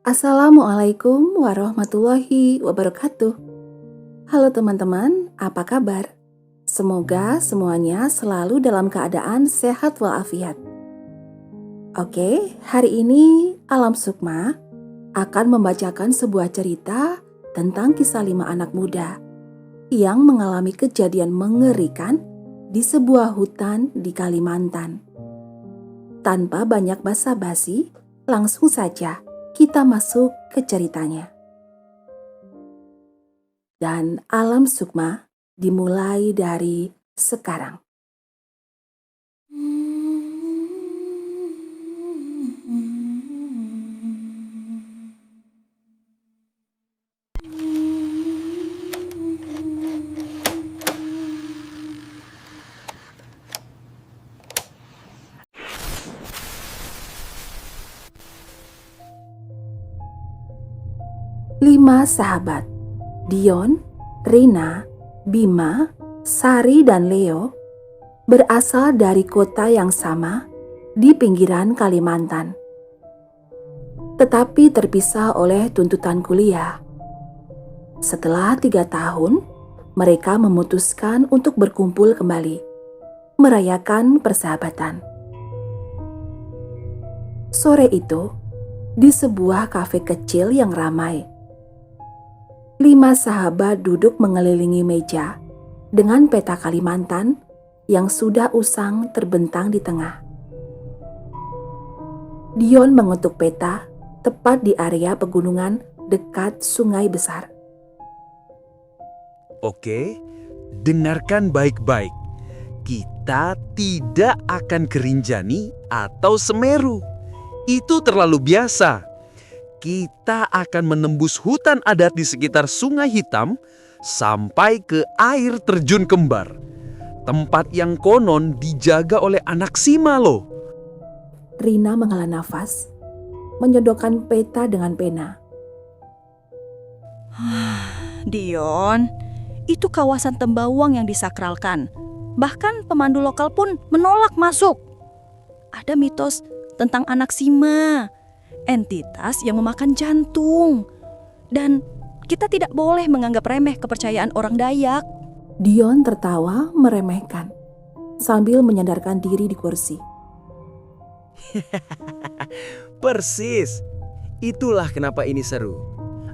Assalamualaikum warahmatullahi wabarakatuh. Halo teman-teman, apa kabar? Semoga semuanya selalu dalam keadaan sehat walafiat. Oke, hari ini Alam Sukma akan membacakan sebuah cerita tentang kisah 5 anak muda yang mengalami kejadian mengerikan di sebuah hutan di Kalimantan. Tanpa banyak basa-basi, langsung saja kita masuk ke ceritanya. Dan Alam Sukma dimulai dari sekarang. Lima sahabat, Dion, Rina, Bima, Sari, dan Leo, berasal dari kota yang sama di pinggiran Kalimantan. Tetapi terpisah oleh tuntutan kuliah. Setelah 3 tahun, mereka memutuskan untuk berkumpul kembali, merayakan persahabatan. Sore itu, di sebuah kafe kecil yang ramai, 5 sahabat duduk mengelilingi meja dengan peta Kalimantan yang sudah usang terbentang di tengah. Dion mengetuk peta tepat di area pegunungan dekat sungai besar. Oke, dengarkan baik-baik. Kita tidak akan ke Rinjani atau Semeru. Itu terlalu biasa. Kita akan menembus hutan adat di sekitar Sungai Hitam sampai ke air terjun kembar. Tempat yang konon dijaga oleh anak Sima loh. Rina menghela nafas, menyodokkan peta dengan pena. Dion, itu kawasan Tembawang yang disakralkan. Bahkan pemandu lokal pun menolak masuk. Ada mitos tentang anak Sima, entitas yang memakan jantung. Dan kita tidak boleh menganggap remeh kepercayaan orang Dayak. Dion tertawa meremehkan sambil menyandarkan diri di kursi. Persis. Itulah kenapa ini seru.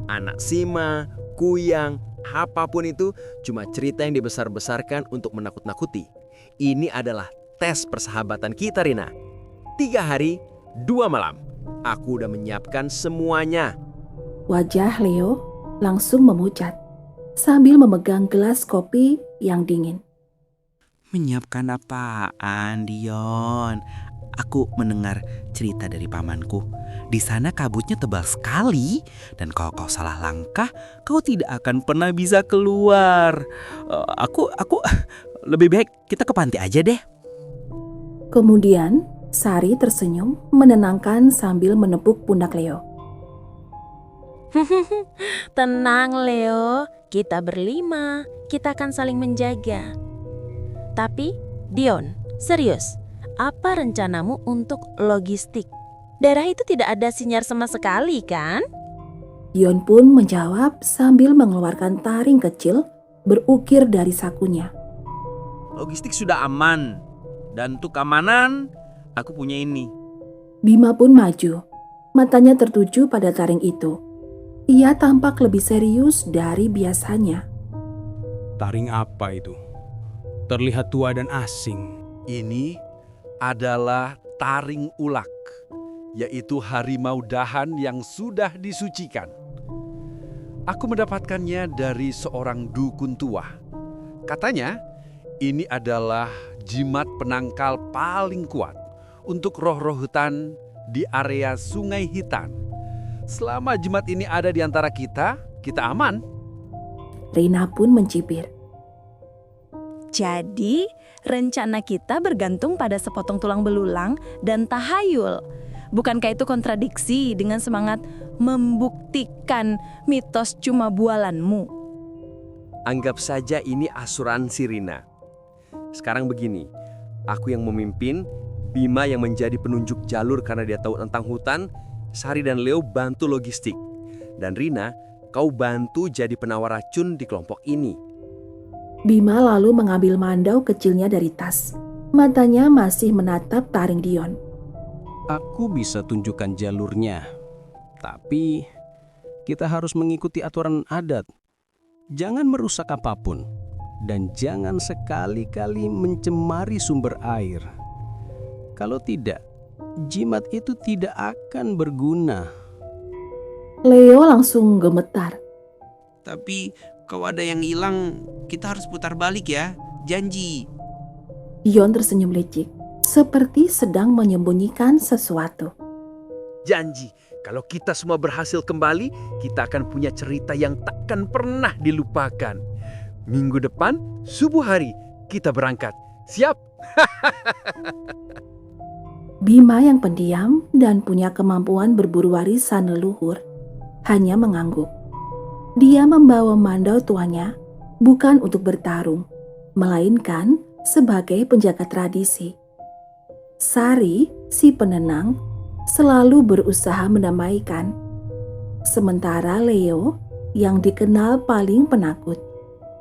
Anak Sima, Kuyang, apapun itu cuma cerita yang dibesar-besarkan untuk menakut-nakuti. Ini adalah tes persahabatan kita, Rina. 3 hari, 2 malam. Aku udah menyiapkan semuanya. Wajah Leo langsung memucat sambil memegang gelas kopi yang dingin. Menyiapkan apaan, Dion? Aku mendengar cerita dari pamanku. Di sana kabutnya tebal sekali, dan kalau kau salah langkah, kau tidak akan pernah bisa keluar. Aku lebih baik kita ke pantai aja deh. Kemudian Sari tersenyum menenangkan sambil menepuk pundak Leo. Tenang Leo, kita berlima, kita akan saling menjaga. Tapi Dion, serius, apa rencanamu untuk logistik? Daerah itu tidak ada sinyal sama sekali kan? Dion pun menjawab sambil mengeluarkan taring kecil berukir dari sakunya. Logistik sudah aman, dan untuk keamanan aku punya ini. Bima pun maju, matanya tertuju pada taring itu. Ia tampak lebih serius dari biasanya. Taring apa itu? Terlihat tua dan asing. Ini adalah taring ulak, yaitu harimau dahan yang sudah disucikan. Aku mendapatkannya dari seorang dukun tua. Katanya, ini adalah jimat penangkal paling kuat untuk roh-roh hutan di area Sungai Hitam. Selama jimat ini ada di antara kita, kita aman. Rina pun mencibir. Jadi, rencana kita bergantung pada sepotong tulang belulang dan tahayul. Bukankah itu kontradiksi dengan semangat membuktikan mitos cuma bualanmu? Anggap saja ini asuransi, Rina. Sekarang begini, aku yang memimpin, Bima yang menjadi penunjuk jalur karena dia tahu tentang hutan, Sari dan Leo bantu logistik. Dan Rina, kau bantu jadi penawar racun di kelompok ini. Bima lalu mengambil mandau kecilnya dari tas. Matanya masih menatap taring Dion. Aku bisa tunjukkan jalurnya. Tapi kita harus mengikuti aturan adat. Jangan merusak apapun. Dan jangan sekali-kali mencemari sumber air. Kalau tidak, jimat itu tidak akan berguna. Leo langsung gemetar. Tapi kalau ada yang hilang, kita harus putar balik ya. Janji. Dion tersenyum licik, seperti sedang menyembunyikan sesuatu. Janji, kalau kita semua berhasil kembali, kita akan punya cerita yang takkan pernah dilupakan. Minggu depan, subuh hari, kita berangkat. Siap? Bima yang pendiam dan punya kemampuan berburu warisan leluhur hanya mengangguk. Dia membawa mandau tuanya bukan untuk bertarung, melainkan sebagai penjaga tradisi. Sari, si penenang, selalu berusaha mendamaikan. Sementara Leo, yang dikenal paling penakut,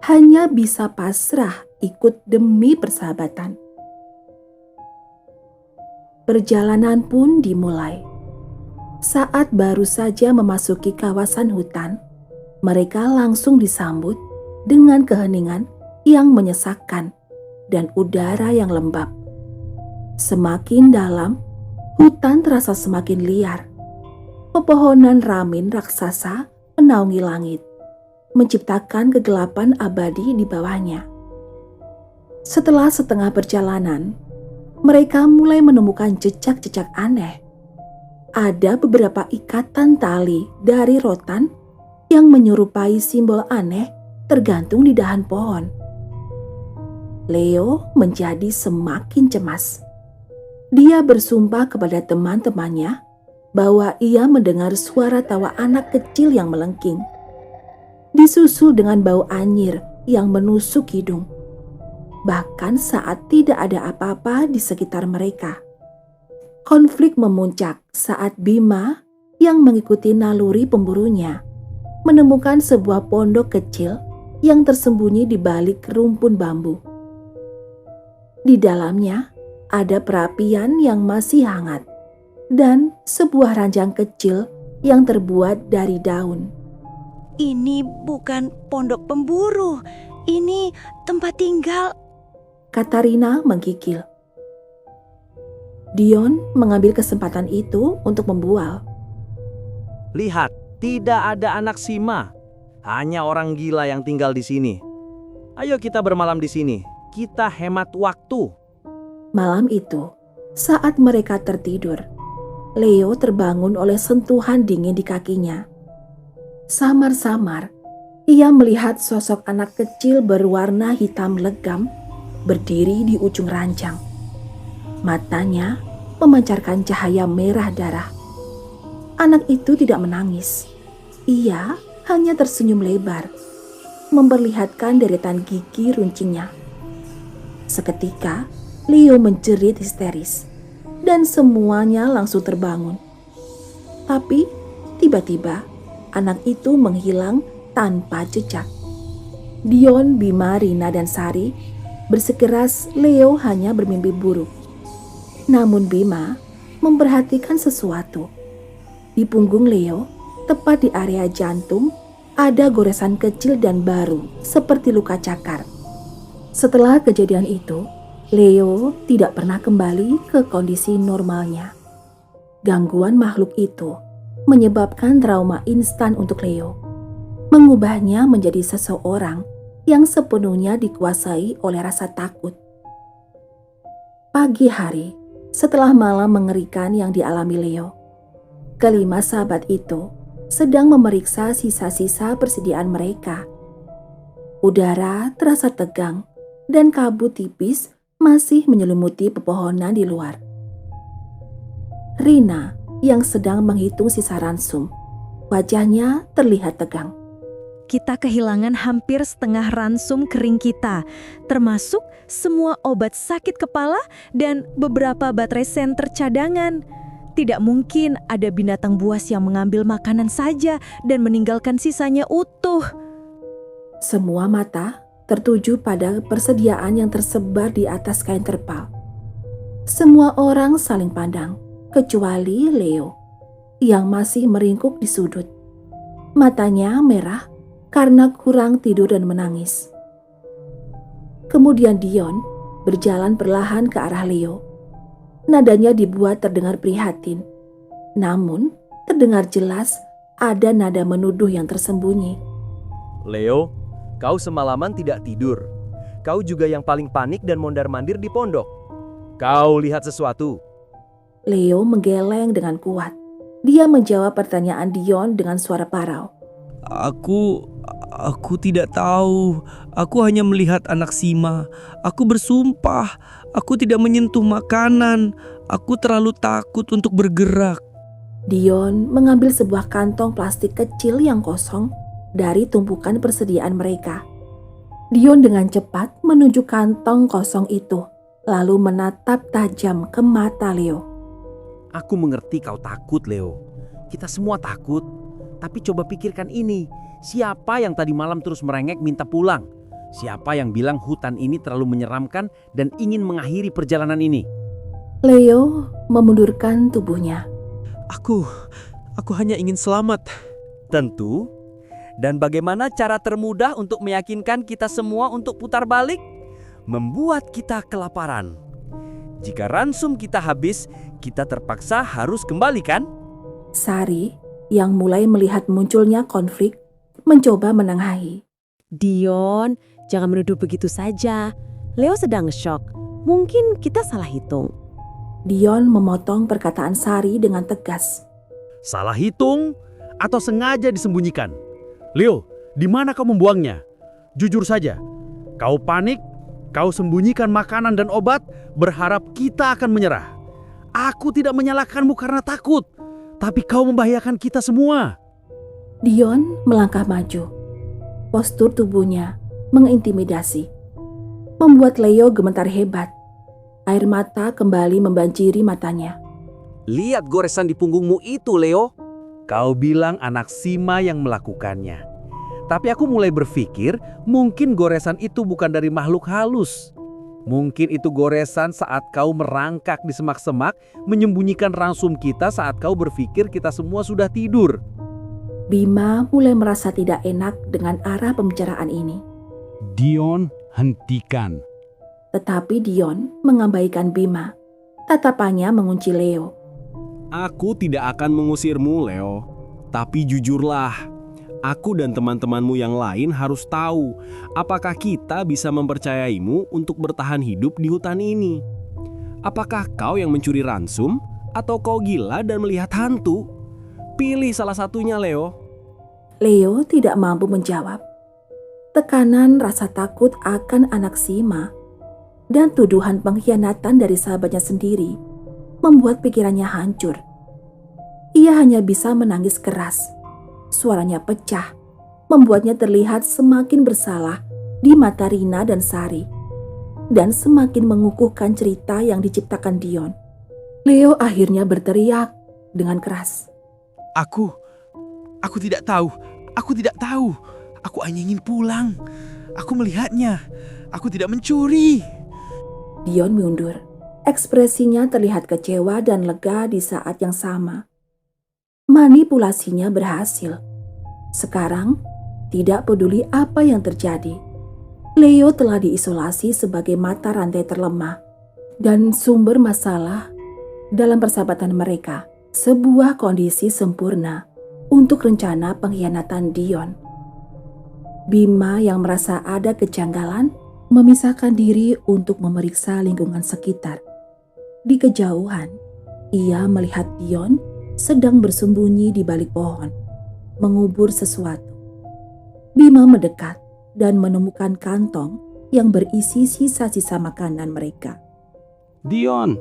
hanya bisa pasrah ikut demi persahabatan. Perjalanan pun dimulai. Saat baru saja memasuki kawasan hutan, mereka langsung disambut dengan keheningan yang menyesakkan dan udara yang lembab. Semakin dalam, hutan terasa semakin liar. Pepohonan ramin raksasa menaungi langit, menciptakan kegelapan abadi di bawahnya. Setelah setengah perjalanan, mereka mulai menemukan jejak-jejak aneh. Ada beberapa ikatan tali dari rotan yang menyerupai simbol aneh tergantung di dahan pohon. Leo menjadi semakin cemas. Dia bersumpah kepada teman-temannya bahwa ia mendengar suara tawa anak kecil yang melengking, disusul dengan bau anyir yang menusuk hidung. Bahkan saat tidak ada apa-apa di sekitar mereka. Konflik memuncak saat Bima yang mengikuti naluri pemburunya menemukan sebuah pondok kecil yang tersembunyi di balik rumpun bambu. Di dalamnya ada perapian yang masih hangat dan sebuah ranjang kecil yang terbuat dari daun. Ini bukan pondok pemburu, ini tempat tinggal. Kata Rina menggigil. Dion mengambil kesempatan itu untuk membual. Lihat, tidak ada anak Sima. Hanya orang gila yang tinggal di sini. Ayo kita bermalam di sini. Kita hemat waktu. Malam itu, saat mereka tertidur, Leo terbangun oleh sentuhan dingin di kakinya. Samar-samar, ia melihat sosok anak kecil berwarna hitam legam berdiri di ujung ranjang. Matanya memancarkan cahaya merah darah. Anak itu tidak menangis. Ia hanya tersenyum lebar, memperlihatkan deretan gigi runcingnya. Seketika, Leo menjerit histeris, dan semuanya langsung terbangun. Tapi, tiba-tiba, anak itu menghilang tanpa jejak. Dion, Bima, Rina, dan Sari bersikeras Leo hanya bermimpi buruk. Namun Bima memperhatikan sesuatu. Di punggung Leo, tepat di area jantung, ada goresan kecil dan baru seperti luka cakar. Setelah kejadian itu, Leo tidak pernah kembali ke kondisi normalnya. Gangguan makhluk itu menyebabkan trauma instan untuk Leo, mengubahnya menjadi seseorang yang sepenuhnya dikuasai oleh rasa takut. Pagi hari, setelah malam mengerikan yang dialami Leo, kelima sahabat itu sedang memeriksa sisa-sisa persediaan mereka. Udara terasa tegang dan kabut tipis masih menyelimuti pepohonan di luar. Rina yang sedang menghitung sisa ransum, wajahnya terlihat tegang. Kita kehilangan hampir setengah ransum kering kita, termasuk semua obat sakit kepala dan beberapa baterai senter cadangan. Tidak mungkin ada binatang buas yang mengambil makanan saja dan meninggalkan sisanya utuh. Semua mata tertuju pada persediaan yang tersebar di atas kain terpal. Semua orang saling pandang, kecuali Leo yang masih meringkuk di sudut. Matanya merah karena kurang tidur dan menangis. Kemudian Dion berjalan perlahan ke arah Leo. Nadanya dibuat terdengar prihatin, namun terdengar jelas ada nada menuduh yang tersembunyi. Leo, kau semalaman tidak tidur. Kau juga yang paling panik dan mondar-mandir di pondok. Kau lihat sesuatu? Leo menggeleng dengan kuat. Dia menjawab pertanyaan Dion dengan suara parau. Aku tidak tahu. Aku hanya melihat anak Sima. Aku bersumpah, aku tidak menyentuh makanan. Aku terlalu takut untuk bergerak. Dion mengambil sebuah kantong plastik kecil yang kosong dari tumpukan persediaan mereka. Dion dengan cepat menuju kantong kosong itu, lalu menatap tajam ke mata Leo. Aku mengerti kau takut, Leo. Kita semua takut. Tapi coba pikirkan ini. Siapa yang tadi malam terus merengek minta pulang? Siapa yang bilang hutan ini terlalu menyeramkan dan ingin mengakhiri perjalanan ini? Leo memundurkan tubuhnya. Aku hanya ingin selamat. Tentu. Dan bagaimana cara termudah untuk meyakinkan kita semua untuk putar balik? Membuat kita kelaparan. Jika ransum kita habis, kita terpaksa harus kembali, kan? Sari yang mulai melihat munculnya konflik mencoba menengahi. Dion, jangan menuduh begitu saja. Leo sedang shock. Mungkin kita salah hitung. Dion memotong perkataan Sari dengan tegas. Salah hitung atau sengaja disembunyikan? Leo, di mana kau membuangnya? Jujur saja, kau panik, kau sembunyikan makanan dan obat, berharap kita akan menyerah. Aku tidak menyalahkanmu karena takut, tapi kau membahayakan kita semua. Dion melangkah maju. Postur tubuhnya mengintimidasi, membuat Leo gemetar hebat. Air mata kembali membanjiri matanya. Lihat goresan di punggungmu itu, Leo. Kau bilang anak Sima yang melakukannya. Tapi aku mulai berpikir mungkin goresan itu bukan dari makhluk halus. Mungkin itu goresan saat kau merangkak di semak-semak, menyembunyikan ransum kita saat kau berpikir kita semua sudah tidur. Bima mulai merasa tidak enak dengan arah pembicaraan ini. Dion, hentikan. Tetapi Dion mengabaikan Bima. Tatapannya mengunci Leo. Aku tidak akan mengusirmu, Leo. Tapi jujurlah, aku dan teman-temanmu yang lain harus tahu apakah kita bisa mempercayaimu untuk bertahan hidup di hutan ini. Apakah kau yang mencuri ransum atau kau gila dan melihat hantu? Pilih salah satunya, Leo. Leo tidak mampu menjawab. Tekanan rasa takut akan anak Sima dan tuduhan pengkhianatan dari sahabatnya sendiri membuat pikirannya hancur. Ia hanya bisa menangis keras. Suaranya pecah, membuatnya terlihat semakin bersalah di mata Rina dan Sari, dan semakin mengukuhkan cerita yang diciptakan Dion. Leo akhirnya berteriak dengan keras. Aku tidak tahu. Aku tidak tahu. Aku hanya ingin pulang. Aku melihatnya. Aku tidak mencuri. Dion mundur. Ekspresinya terlihat kecewa dan lega di saat yang sama. Manipulasinya berhasil. Sekarang, tidak peduli apa yang terjadi, Leo telah diisolasi sebagai mata rantai terlemah dan sumber masalah dalam persahabatan mereka. Sebuah kondisi sempurna untuk rencana pengkhianatan Dion. Bima yang merasa ada kejanggalan memisahkan diri untuk memeriksa lingkungan sekitar. Di kejauhan, ia melihat Dion sedang bersembunyi di balik pohon, mengubur sesuatu. Bima mendekat dan menemukan kantong yang berisi sisa-sisa makanan mereka. Dion,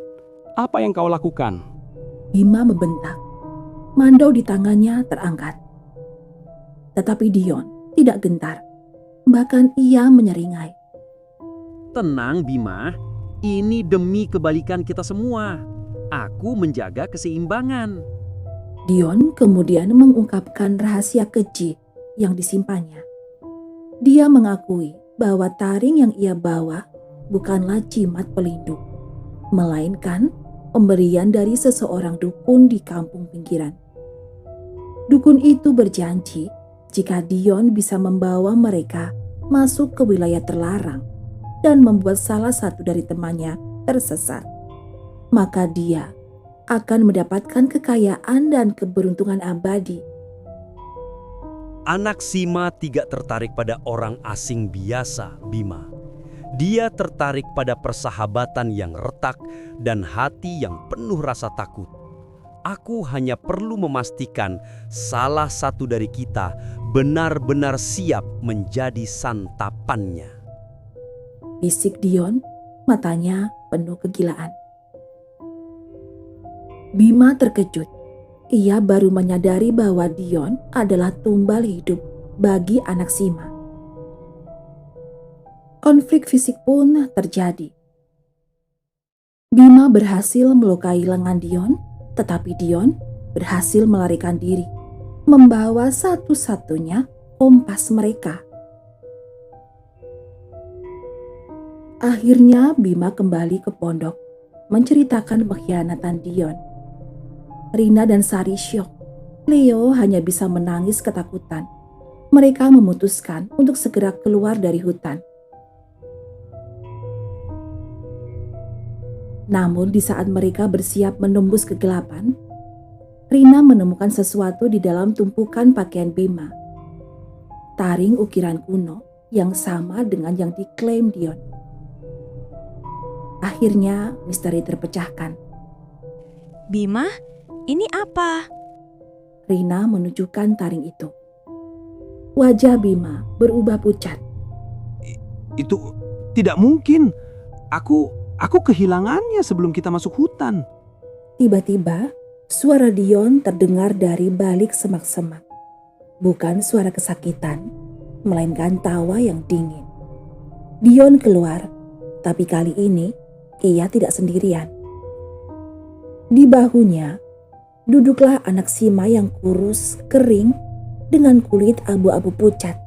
apa yang kau lakukan? Bima membentak. Mandau di tangannya terangkat. Tetapi Dion tidak gentar. Bahkan ia menyeringai. Tenang, Bima. Ini demi kebaikan kita semua. Aku menjaga keseimbangan. Dion kemudian mengungkapkan rahasia keji yang disimpannya. Dia mengakui bahwa taring yang ia bawa bukanlah jimat pelindung, melainkan pemberian dari seseorang dukun di kampung pinggiran. Dukun itu berjanji jika Dion bisa membawa mereka masuk ke wilayah terlarang dan membuat salah satu dari temannya tersesat, maka dia akan mendapatkan kekayaan dan keberuntungan abadi. Anak Sima tidak tertarik pada orang asing biasa, Bima. Dia tertarik pada persahabatan yang retak dan hati yang penuh rasa takut. Aku hanya perlu memastikan salah satu dari kita benar-benar siap menjadi santapannya. Bisik Dion, matanya penuh kegilaan. Bima terkejut. Ia baru menyadari bahwa Dion adalah tumbal hidup bagi anak Sima. Konflik fisik pun terjadi. Bima berhasil melukai lengan Dion, tetapi Dion berhasil melarikan diri, membawa satu-satunya kompas mereka. Akhirnya Bima kembali ke pondok, menceritakan pengkhianatan Dion. Rina dan Sari syok. Leo hanya bisa menangis ketakutan. Mereka memutuskan untuk segera keluar dari hutan. Namun di saat mereka bersiap menembus kegelapan, Rina menemukan sesuatu di dalam tumpukan pakaian Bima. Taring ukiran kuno yang sama dengan yang diklaim Dion. Akhirnya misteri terpecahkan. Bima, ini apa? Rina menunjukkan taring itu. Wajah Bima berubah pucat. Itu tidak mungkin. Aku kehilangannya sebelum kita masuk hutan. Tiba-tiba, suara Dion terdengar dari balik semak-semak. Bukan suara kesakitan, melainkan tawa yang dingin. Dion keluar, tapi kali ini ia tidak sendirian. Di bahunya, duduklah anak Sima yang kurus, kering, dengan kulit abu-abu pucat.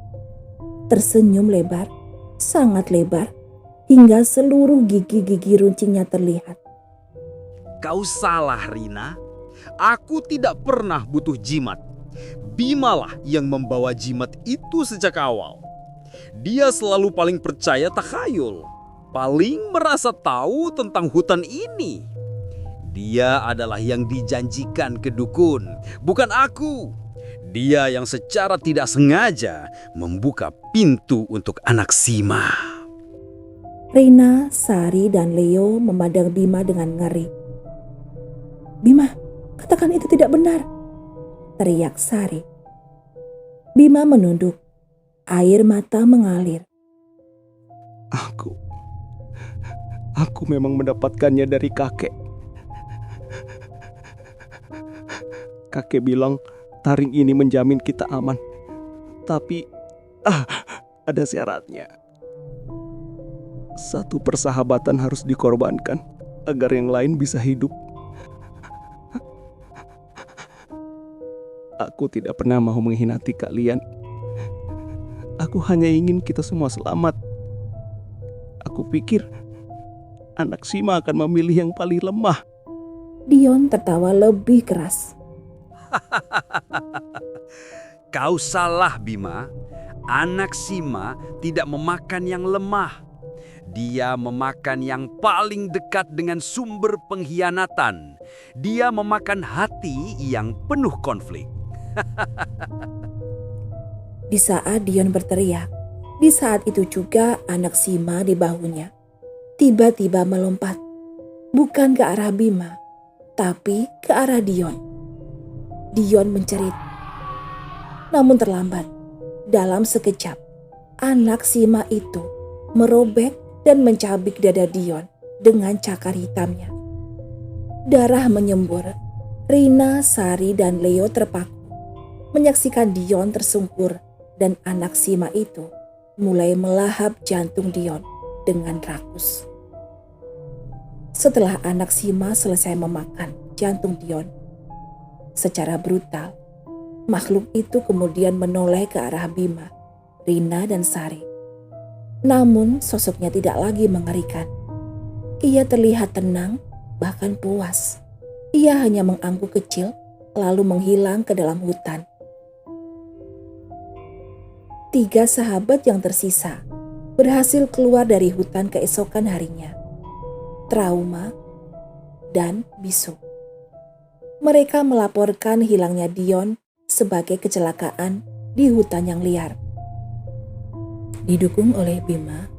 Tersenyum lebar, sangat lebar, hingga seluruh gigi-gigi runcingnya terlihat. Kau salah, Rina. Aku tidak pernah butuh jimat. Bimalah yang membawa jimat itu sejak awal. Dia selalu paling percaya takhayul, paling merasa tahu tentang hutan ini. Dia adalah yang dijanjikan ke dukun, bukan aku. Dia yang secara tidak sengaja membuka pintu untuk anak Sima. Rina, Sari, dan Leo memandang Bima dengan ngeri. Bima, katakan itu tidak benar, teriak Sari. Bima menunduk, air mata mengalir. Aku memang mendapatkannya dari kakek. Kakek bilang taring ini menjamin kita aman. Tapi ada syaratnya. Satu persahabatan harus dikorbankan agar yang lain bisa hidup. Aku tidak pernah mau mengkhianati kalian. Aku hanya ingin kita semua selamat. Aku pikir anak Sima akan memilih yang paling lemah. Dion tertawa lebih keras. Kau salah, Bima. Anak Sima tidak memakan yang lemah. Dia memakan yang paling dekat dengan sumber pengkhianatan. Dia memakan hati yang penuh konflik. Di saat Dion berteriak, di saat itu juga anak Sima di bahunya tiba-tiba melompat, bukan ke arah Bima, tapi ke arah Dion. Dion mencerit. Namun terlambat. Dalam sekejap, anak Sima itu merobek dan mencabik dada Dion dengan cakar hitamnya. Darah menyembur. Rina, Sari, dan Leo terpaku, menyaksikan Dion tersungkur dan anak Sima itu mulai melahap jantung Dion dengan rakus. Setelah anak Sima selesai memakan jantung Dion, secara brutal, makhluk itu kemudian menoleh ke arah Bima, Rina, dan Sari. Namun sosoknya tidak lagi mengerikan. Ia terlihat tenang, bahkan puas. Ia hanya mengangguk kecil, lalu menghilang ke dalam hutan. 3 sahabat yang tersisa berhasil keluar dari hutan keesokan harinya. Trauma dan bisu. Mereka melaporkan hilangnya Dion sebagai kecelakaan di hutan yang liar. Didukung oleh Bima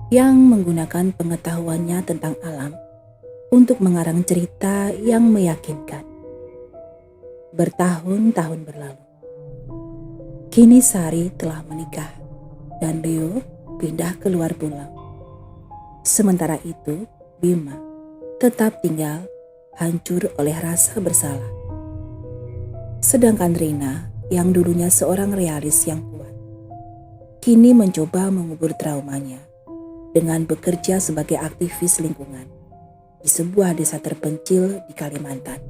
yang menggunakan pengetahuannya tentang alam untuk mengarang cerita yang meyakinkan. Bertahun-tahun berlalu. Kini Sari telah menikah dan Leo pindah ke luar pulau. Sementara itu, Bima tetap tinggal hancur oleh rasa bersalah. Sedangkan Rina yang dulunya seorang realis yang kuat, kini mencoba mengubur traumanya dengan bekerja sebagai aktivis lingkungan di sebuah desa terpencil di Kalimantan,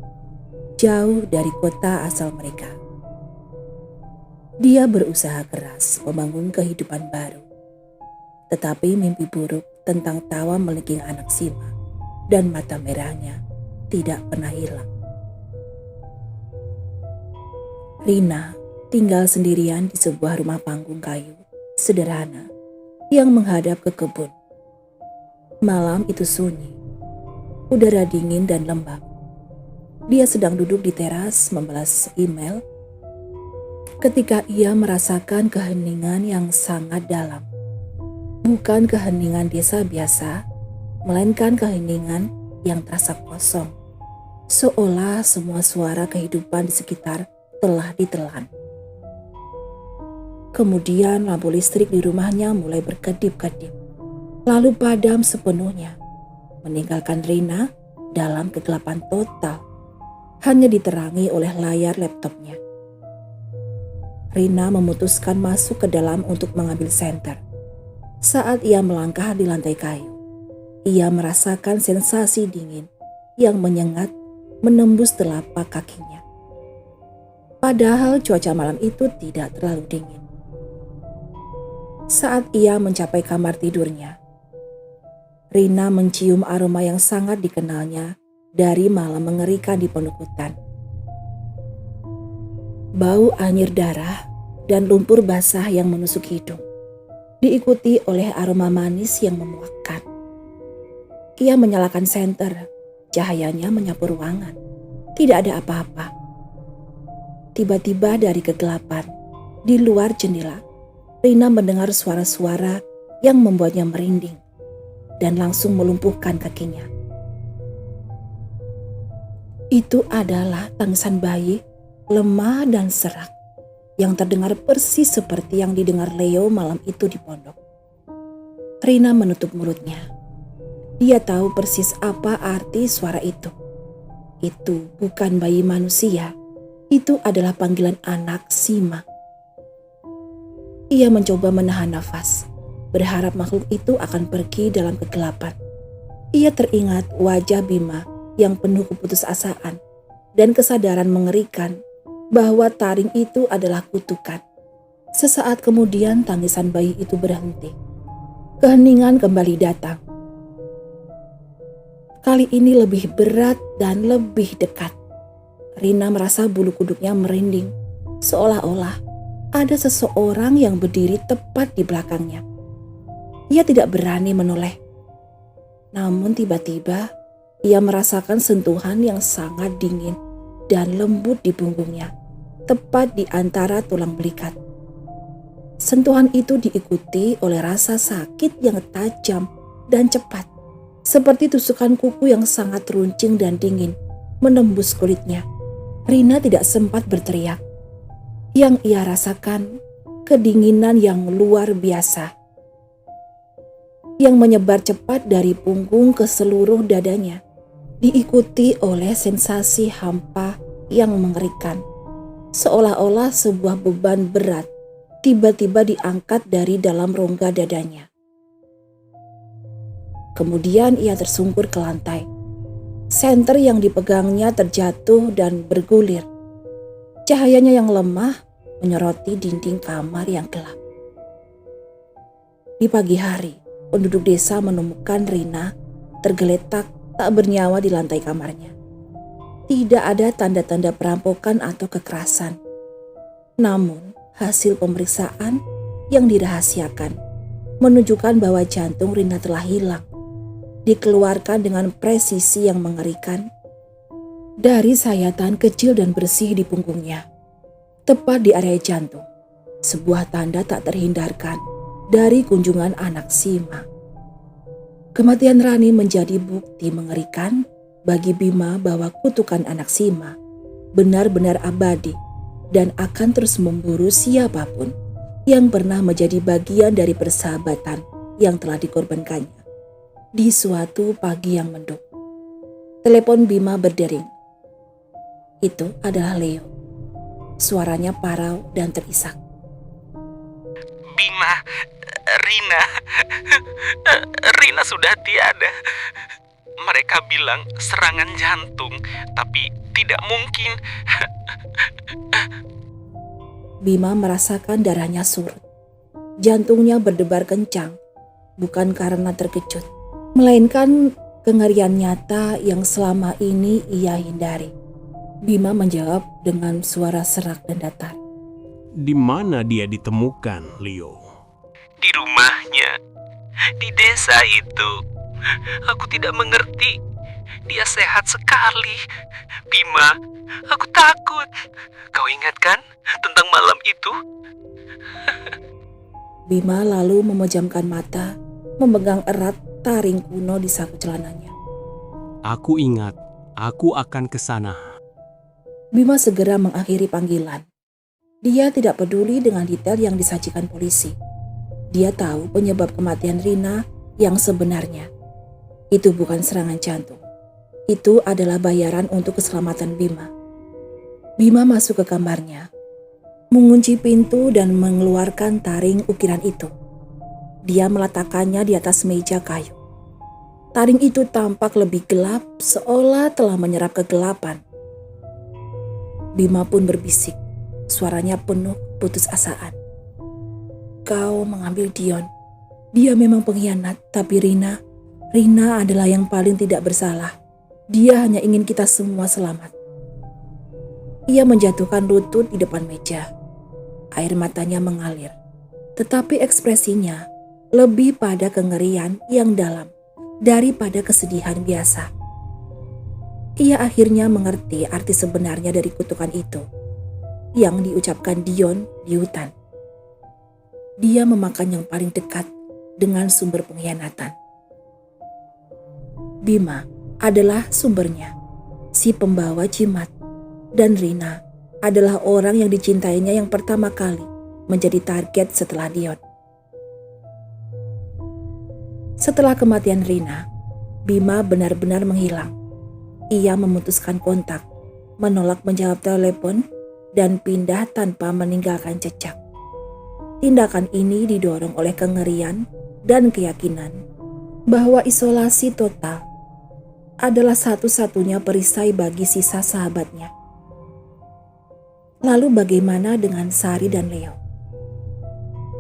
jauh dari kota asal mereka. Dia berusaha keras membangun kehidupan baru, tetapi mimpi buruk tentang tawa melengking anak Sima dan mata merahnya tidak pernah hilang. Rina tinggal sendirian di sebuah rumah panggung kayu sederhana yang menghadap ke kebun. Malam itu sunyi, udara dingin dan lembab. Dia sedang duduk di teras membalas email ketika ia merasakan keheningan yang sangat dalam. Bukan keheningan desa biasa, melainkan keheningan yang terasa kosong, seolah semua suara kehidupan di sekitar telah ditelan. Kemudian lampu listrik di rumahnya mulai berkedip-kedip, lalu padam sepenuhnya, meninggalkan Rina dalam kegelapan total, hanya diterangi oleh layar laptopnya. Rina memutuskan masuk ke dalam untuk mengambil senter. Saat ia melangkah di lantai kayu, ia merasakan sensasi dingin yang menyengat menembus telapak kakinya. Padahal cuaca malam itu tidak terlalu dingin. Saat ia mencapai kamar tidurnya, Rina mencium aroma yang sangat dikenalnya dari malam mengerikan di pondok hutan. Bau anyir darah dan lumpur basah yang menusuk hidung, diikuti oleh aroma manis yang memuakkan. Ia menyalakan senter, cahayanya menyapu ruangan. Tidak ada apa-apa. Tiba-tiba dari kegelapan, di luar jendela, Rina mendengar suara-suara yang membuatnya merinding dan langsung melumpuhkan kakinya. Itu adalah tangisan bayi, lemah dan serak, yang terdengar persis seperti yang didengar Leo malam itu di pondok. Rina menutup mulutnya. Dia tahu persis apa arti suara itu. Itu bukan bayi manusia. Itu adalah panggilan anak Sima. Ia mencoba menahan nafas, berharap makhluk itu akan pergi dalam kegelapan. Ia teringat wajah Bima yang penuh keputusasaan dan kesadaran mengerikan bahwa taring itu adalah kutukan. Sesaat kemudian tangisan bayi itu berhenti. Keheningan kembali datang. Kali ini lebih berat dan lebih dekat. Rina merasa bulu kuduknya merinding, seolah-olah ada seseorang yang berdiri tepat di belakangnya. Ia tidak berani menoleh. Namun tiba-tiba ia merasakan sentuhan yang sangat dingin dan lembut di punggungnya, tepat di antara tulang belikat. Sentuhan itu diikuti oleh rasa sakit yang tajam dan cepat, seperti tusukan kuku yang sangat runcing dan dingin menembus kulitnya. Rina tidak sempat berteriak. Yang ia rasakan kedinginan yang luar biasa, yang menyebar cepat dari punggung ke seluruh dadanya, diikuti oleh sensasi hampa yang mengerikan, seolah-olah sebuah beban berat tiba-tiba diangkat dari dalam rongga dadanya. Kemudian ia tersungkur ke lantai. Senter yang dipegangnya terjatuh dan bergulir. Cahayanya yang lemah menyoroti dinding kamar yang gelap. Di pagi hari, penduduk desa menemukan Rina tergeletak tak bernyawa di lantai kamarnya. Tidak ada tanda-tanda perampokan atau kekerasan. Namun, hasil pemeriksaan yang dirahasiakan menunjukkan bahwa jantung Rina telah hilang. Dikeluarkan dengan presisi yang mengerikan dari sayatan kecil dan bersih di punggungnya, tepat di area jantung. Sebuah tanda tak terhindarkan dari kunjungan anak Sima. Kematian Rani menjadi bukti mengerikan bagi Bima bahwa kutukan anak Sima benar-benar abadi dan akan terus memburu siapapun yang pernah menjadi bagian dari persahabatan yang telah dikorbankannya. Di suatu pagi yang mendung, telepon Bima berdering. Itu adalah Leo. Suaranya parau dan terisak. Bima, Rina sudah tiada. Mereka bilang serangan jantung, tapi tidak mungkin. Bima merasakan darahnya surut. Jantungnya berdebar kencang, bukan karena terkejut, melainkan kengerian nyata yang selama ini ia hindari. Bima menjawab dengan suara serak dan datar. Di mana dia ditemukan, Leo? Di rumahnya, di desa itu. Aku tidak mengerti. Dia sehat sekali. Bima, aku takut. Kau ingat kan tentang malam itu? Bima lalu memejamkan mata, memegang erat taring kuno di saku celananya. Aku ingat, aku akan ke sana. Bima segera mengakhiri panggilan. Dia tidak peduli dengan detail yang disajikan polisi. Dia tahu penyebab kematian Rina yang sebenarnya. Itu bukan serangan jantung. Itu adalah bayaran untuk keselamatan Bima. Bima masuk ke kamarnya, mengunci pintu dan mengeluarkan taring ukiran itu. Dia meletakkannya di atas meja kayu. Taring itu tampak lebih gelap, seolah telah menyerap kegelapan. Bima pun berbisik, suaranya penuh putus asaan. Kau mengambil Dion. Dia memang pengkhianat, tapi Rina adalah yang paling tidak bersalah. Dia hanya ingin kita semua selamat. Ia menjatuhkan lutut di depan meja. Air matanya mengalir, tetapi ekspresinya lebih pada kengerian yang dalam daripada kesedihan biasa. Ia akhirnya mengerti arti sebenarnya dari kutukan itu yang diucapkan Dion di hutan. Dia memakan yang paling dekat dengan sumber pengkhianatan. Bima adalah sumbernya, si pembawa jimat, dan Rina adalah orang yang dicintainya yang pertama kali menjadi target setelah Dion. Setelah kematian Rina, Bima benar-benar menghilang. Ia memutuskan kontak, menolak menjawab telepon, dan pindah tanpa meninggalkan jejak. Tindakan ini didorong oleh kengerian dan keyakinan bahwa isolasi total adalah satu-satunya perisai bagi sisa sahabatnya. Lalu bagaimana dengan Sari dan Leo?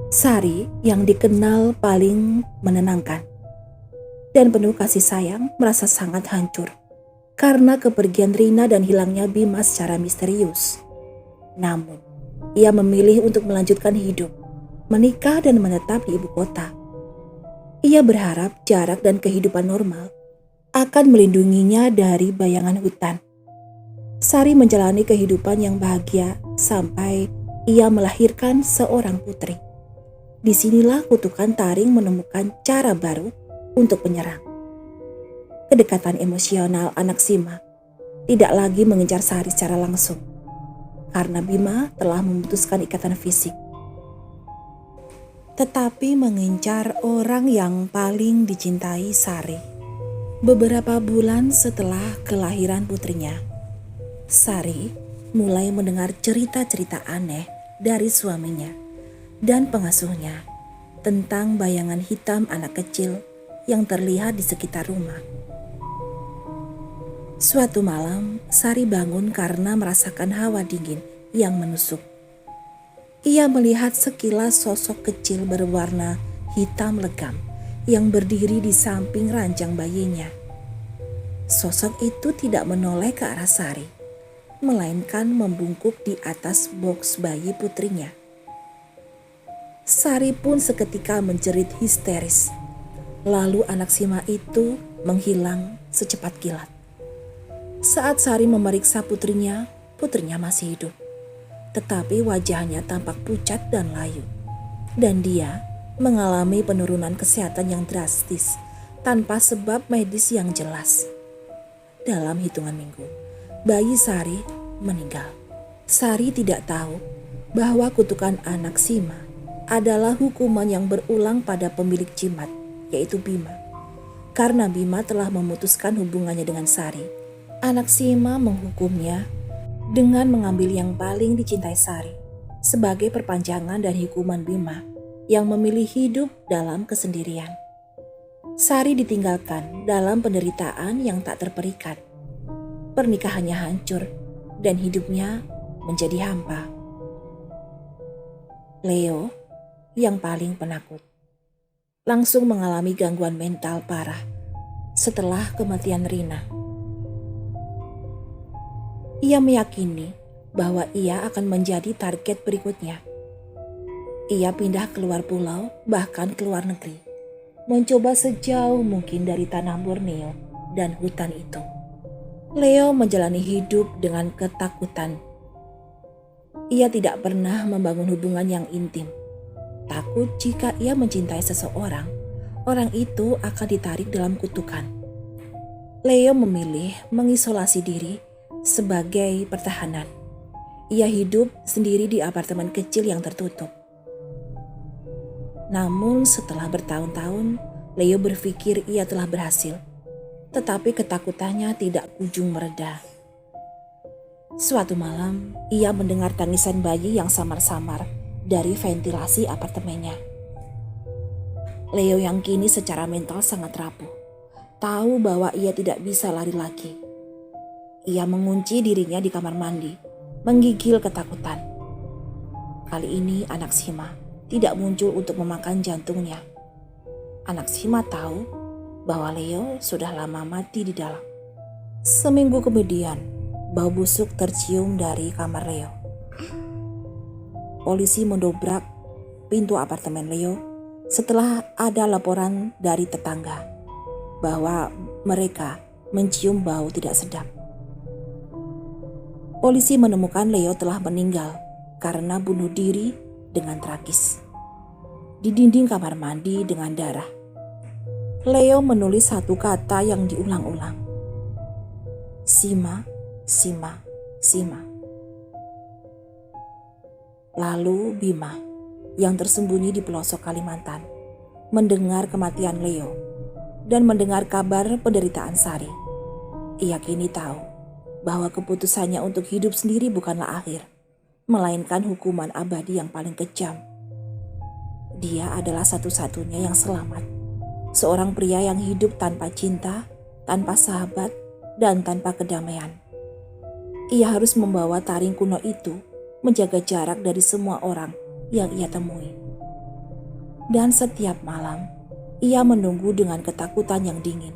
Sari yang dikenal paling menenangkan dan penuh kasih sayang merasa sangat hancur karena kepergian Rina dan hilangnya Bima secara misterius. Namun, ia memilih untuk melanjutkan hidup, menikah dan menetap di ibu kota. Ia berharap jarak dan kehidupan normal akan melindunginya dari bayangan hutan. Sari menjalani kehidupan yang bahagia sampai ia melahirkan seorang putri. Disinilah kutukan taring menemukan cara baru untuk menyerang. Kedekatan emosional anak Sima tidak lagi mengejar Sari secara langsung, karena Bima telah memutuskan ikatan fisik, tetapi mengincar orang yang paling dicintai Sari. Beberapa bulan setelah kelahiran putrinya, Sari mulai mendengar cerita-cerita aneh dari suaminya dan pengasuhnya tentang bayangan hitam anak kecil yang terlihat di sekitar rumah. Suatu malam, Sari bangun karena merasakan hawa dingin yang menusuk. Ia melihat sekilas sosok kecil berwarna hitam legam yang berdiri di samping ranjang bayinya. Sosok itu tidak menoleh ke arah Sari, melainkan membungkuk di atas boks bayi putrinya. Sari pun seketika menjerit histeris. Lalu anak Sima itu menghilang secepat kilat. Saat Sari memeriksa putrinya masih hidup. Tetapi wajahnya tampak pucat dan layu. Dan dia mengalami penurunan kesehatan yang drastis tanpa sebab medis yang jelas. Dalam hitungan minggu, bayi Sari meninggal. Sari tidak tahu bahwa kutukan anak Sima adalah hukuman yang berulang pada pemilik jimat, yaitu Bima. Karena Bima telah memutuskan hubungannya dengan Sari, anak Sima menghukumnya dengan mengambil yang paling dicintai Sari sebagai perpanjangan dari hukuman Bima yang memilih hidup dalam kesendirian. Sari ditinggalkan dalam penderitaan yang tak terperikat. Pernikahannya hancur dan hidupnya menjadi hampa. Leo, yang paling penakut, langsung mengalami gangguan mental parah setelah kematian Rina. Ia meyakini bahwa ia akan menjadi target berikutnya. Ia pindah keluar pulau, bahkan keluar negeri, mencoba sejauh mungkin dari tanah Borneo dan hutan itu. Leo menjalani hidup dengan ketakutan. Ia tidak pernah membangun hubungan yang intim. Takut jika ia mencintai seseorang, orang itu akan ditarik dalam kutukan. Leo memilih mengisolasi diri sebagai pertahanan. Ia hidup sendiri di apartemen kecil yang tertutup. Namun setelah bertahun-tahun, Leo berpikir ia telah berhasil. Tetapi ketakutannya tidak kunjung mereda. Suatu malam, ia mendengar tangisan bayi yang samar-samar dari ventilasi apartemennya. Leo yang kini secara mental sangat rapuh, tahu bahwa ia tidak bisa lari lagi. Ia mengunci dirinya di kamar mandi, menggigil ketakutan. Kali ini anak Sima tidak muncul untuk memakan jantungnya. Anak Sima tahu bahwa Leo sudah lama mati di dalam. Seminggu kemudian, bau busuk tercium dari kamar Leo. Polisi mendobrak pintu apartemen Leo setelah ada laporan dari tetangga bahwa mereka mencium bau tidak sedap. Polisi menemukan Leo telah meninggal karena bunuh diri dengan tragis. Di dinding kamar mandi dengan darah, Leo menulis satu kata yang diulang-ulang. Sima, Sima, Sima. Lalu Bima, yang tersembunyi di pelosok Kalimantan, mendengar kematian Leo dan mendengar kabar penderitaan Sari. Ia kini tahu bahwa keputusannya untuk hidup sendiri bukanlah akhir, melainkan hukuman abadi yang paling kejam. Dia adalah satu-satunya yang selamat. Seorang pria yang hidup tanpa cinta, tanpa sahabat, dan tanpa kedamaian. Ia harus membawa taring kuno itu, menjaga jarak dari semua orang yang ia temui. Dan setiap malam, ia menunggu dengan ketakutan yang dingin.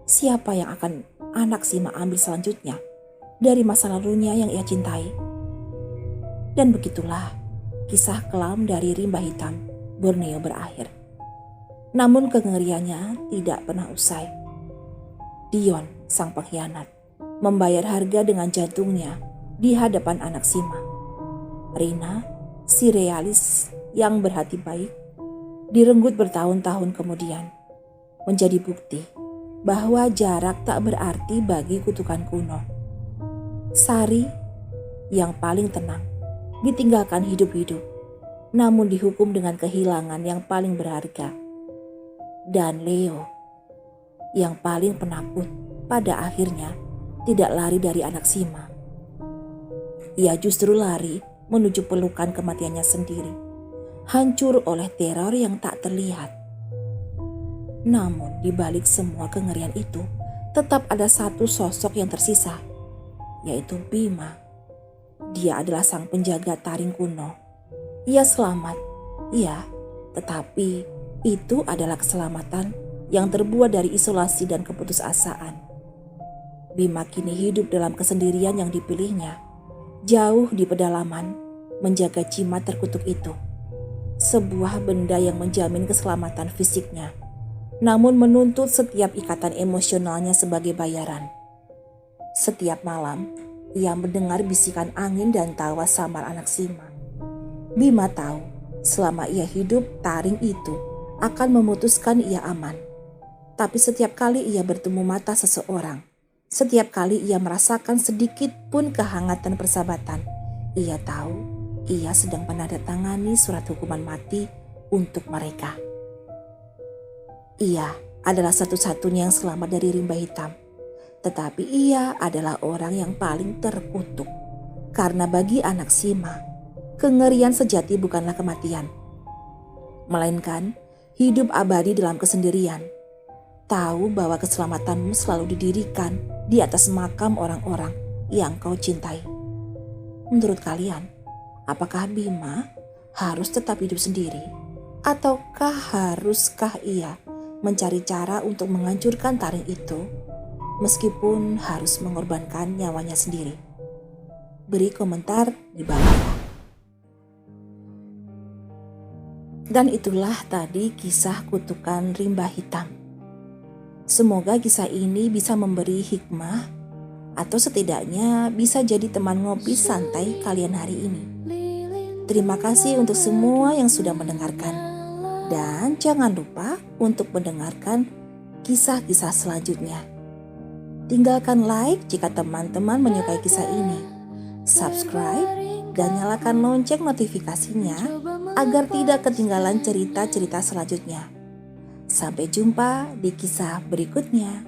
Siapa yang akan anak Sima ambil selanjutnya dari masa lalunya yang ia cintai? Dan begitulah kisah kelam dari Rimba Hitam Borneo berakhir. Namun kengeriannya tidak pernah usai. Dion, sang pengkhianat, membayar harga dengan jantungnya di hadapan anak Sima. Rina, si realis yang berhati baik, direnggut bertahun-tahun kemudian, menjadi bukti bahwa jarak tak berarti bagi kutukan kuno. Sari, yang paling tenang, ditinggalkan hidup-hidup, namun dihukum dengan kehilangan yang paling berharga. Dan Leo, yang paling penakut, pada akhirnya tidak lari dari anak Sima. Ia justru lari menuju pelukan kematiannya sendiri, hancur oleh teror yang tak terlihat. Namun di balik semua kengerian itu, tetap ada satu sosok yang tersisa, yaitu Bima. Dia adalah sang penjaga taring kuno. Ia selamat, iya, tetapi itu adalah keselamatan yang terbuat dari isolasi dan keputusasaan. Bima kini hidup dalam kesendirian yang dipilihnya, jauh di pedalaman, menjaga jimat terkutuk itu. Sebuah benda yang menjamin keselamatan fisiknya, namun menuntut setiap ikatan emosionalnya sebagai bayaran. Setiap malam, ia mendengar bisikan angin dan tawa samar anak Sima. Bima tahu, selama ia hidup, taring itu akan memutuskan ia aman. Tapi setiap kali ia bertemu mata seseorang, setiap kali ia merasakan sedikit pun kehangatan persahabatan, ia tahu ia sedang menandatangani surat hukuman mati untuk mereka. Ia adalah satu-satunya yang selamat dari rimba hitam. Tetapi ia adalah orang yang paling terkutuk. Karena bagi anak Sima, kengerian sejati bukanlah kematian, melainkan hidup abadi dalam kesendirian. Tahu bahwa keselamatanmu selalu didirikan di atas makam orang-orang yang kau cintai. Menurut kalian, apakah Bima harus tetap hidup sendiri? Ataukah haruskah ia mencari cara untuk menghancurkan taring itu, meskipun harus mengorbankan nyawanya sendiri? Beri komentar di bawah. Dan itulah tadi kisah kutukan rimba hitam. Semoga kisah ini bisa memberi hikmah, atau setidaknya bisa jadi teman ngopi santai kalian hari ini. Terima kasih untuk semua yang sudah mendengarkan. Dan jangan lupa untuk mendengarkan kisah-kisah selanjutnya. Tinggalkan like jika teman-teman menyukai kisah ini. Subscribe dan nyalakan lonceng notifikasinya agar tidak ketinggalan cerita-cerita selanjutnya. Sampai jumpa di kisah berikutnya.